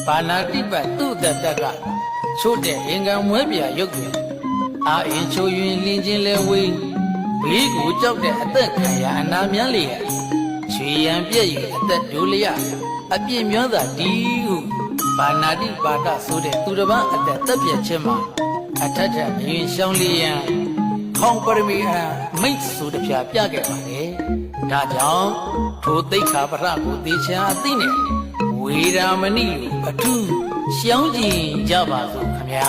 ဘာနာတိပတ်သူ့တတကချို့တဲ့အင်္ဂံမွဲပြရုပ်တွေအာအင်ချိုရင်လင်းချင်းလဲဝေးဘေးကိုကြောက်တဲ့အသက်ခံရအနာမြန်းလေရချွေရန်ပြည့်ရအသက်ဒိုးလျအပြည့်မျောသာဒီဟုဘာနာတိပါဒဆိုတဲ့သူတစ်ပါးအသက်တက်ပြည့်ခြင်းမှာအထက်ထအရင်ရှောင်းလေးရန်ခေါင်ပရမီအမိတ်ဆိုတပြာပြခဲ့ပါတယ်ဒါကြောင့်ထိုသိက္ခာပရကိုသေချာအသိနဲ့ဝေရာမဏိလိုအထူးရှောင်းကြည့်ကြပါစို့ခမညာ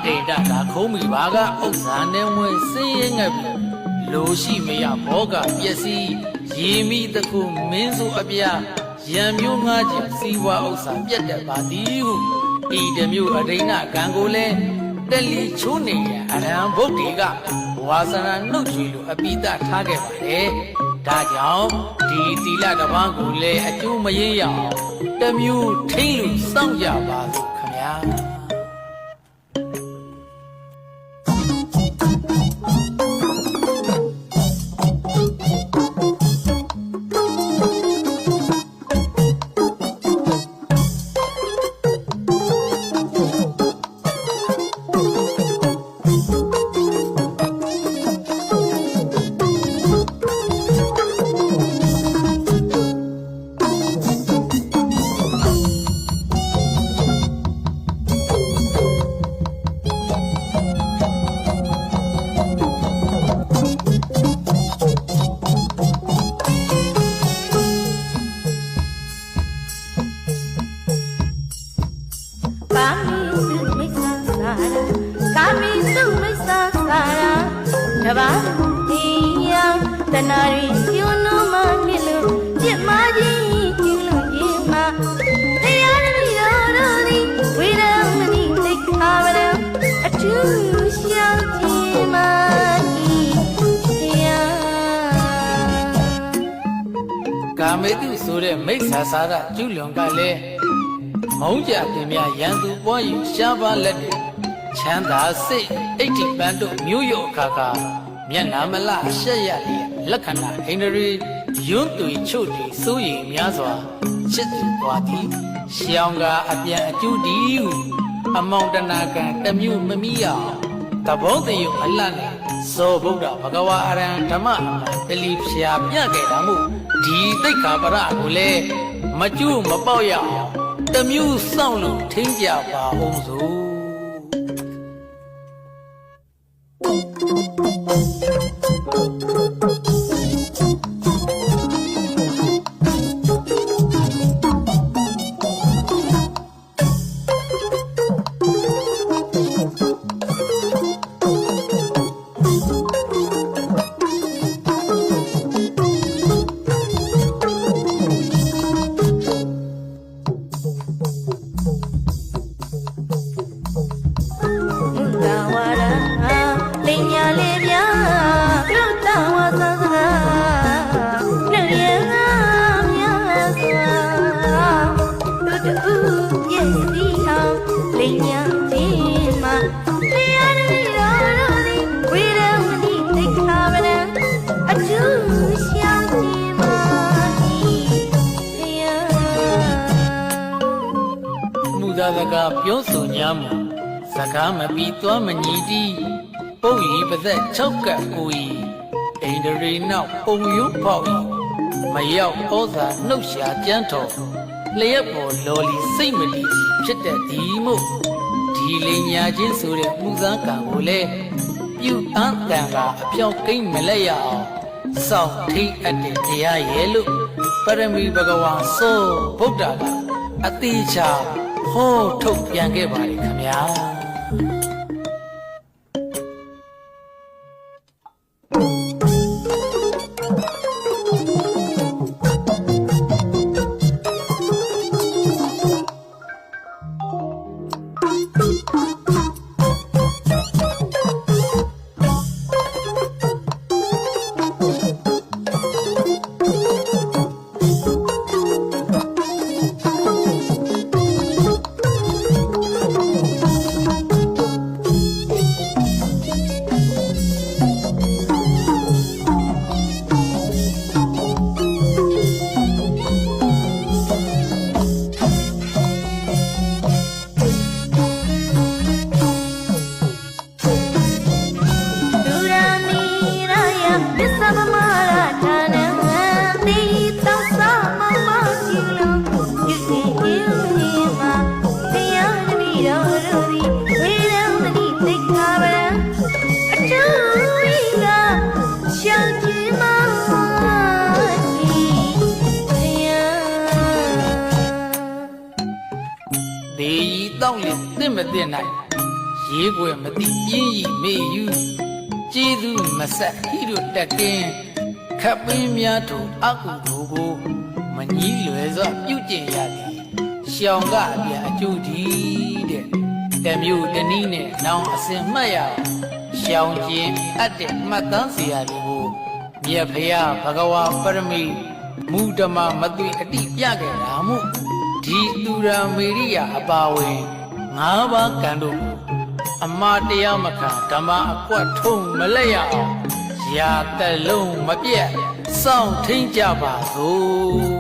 ဒေတာဒါခုံးမိပါကဥစ္စာနဲ့ဝင်စင်းရဲငတ်ပြီလိုရှိမရဘောကပျက်စီးရေမိတခုမင်းစုအပြရံမျိုးငါးချင်စီဝါဥစ္စာပြတ်တတ်ပါသည်ဟုဤတမျိုးအဒိဏကံကိုလဲတက်လီချိုးနေရအရဟံဗုဒ္ဓေကဝါစနာနှုတ်ချွေလိုအပိတထားခဲ့ပါတယ်ဒါကြောင့်ဒီတီလတစ်ပါးကိုလဲအကျိုးမရင်းရအောင်တမျိုးထိမ့်လို့စောင့်ကြပါစို့ခမညာတပါးဒီယံတနာရီယွန်းနမမြစ်လို့ပြစ်မကြီးကျင်းလို့ရေမှာတရားရည်တော်တော်ဒီဝိရမဏိသိက္ခာပဒံအထူးရှောင်းခြင်းမာဤကာမေတုဆိုတဲ့မိစ္ဆာစာရကျူးလွန်ကလည်းမုံကြတင်များရန်သူပွားယူရှားပါလက်တွေချမ်းသာစိတ်အဋ္ဌိပန်တို့မျိုးရုပ်အခါခါမျက်နာမလရှက်ရလျက်လက္ခဏာဣန္ဒြေယွန်းသွေချို့တီစိုးရိမ်များစွာချစ်သူသွားသည်ရှောင်းကာအပြန်အကျူးတီဟုအမောင်တနာကံတမျိုးမမီးရအောင်တဘောတယုအလတ်နဲ့ဇောဗုဒ္ဓဘဂဝါအရဟံဓမ္မတလီဖြာပြခဲ့တာမို့ဒီသိက္ခာပရကိုလည်းမကျူးမပေါက်ရအောင်တမျိုးစောင့်လို့ထိမ့်ကြပါအောင်စို့Thank you. ကားပြောဆို냐မစကားမပြီးသွားမညီတီးပုတ်ရီပါသက်6ကပ်ကိုဤအိန္ဒြေနောက်ပုံရွတ်ပေါက်ဤမရောက်ဩဇာနှုတ်ရှာကြမ်းတော်လျက်ပေါ်လော်လီစိတ်မလီဖြစ်တဲ့ဒီမို့ဒီလင်ညာချင်းဆိုတဲ့ပူဇာကံကိုလေပြုအံ့တန်ကအပြောင်းကိန်းမလက်ရအောင်စောင့်ထိတ်အပ်တဲ့တရားရဲ့လို့ပရမီဘဂဝါသောဗုဒ္ဓကအတိချာဟောထုတ်ပြန်ခဲ့ပါလေခင်ဗျာမသိနိုင်ရေးကွယ်မသိပြင်းရီမေယူကျေးဇူးမဆက်ဟိတို့တက်ကင်းခပ်ပင်းများတို့အကုသိုလ်ကိုမကြီးလွယ်စွာပြုကျင့်ရသည်ရှောင်ကအပြအကျိုးဒီတဲ့တမျိုးတနည်းနဲ့နောင်အစင်မှတ်ရရှောင်ကျင်အပ်တဲ့မှတ်သားစရာတွေကိုမြတ်ဖရာဘဂဝါပရမီမူဓမ္မမသွေအတိပြခဲ့တာမို့ဒီသူရာမေရိယအပါဝင်5ပါးကံတို့အမှားတရားမခံဓမ္မအကွက်ထုံမလက်ရအောင်ရာတလုံးမပြတ်စောင့်ထိန်ကြပါစို့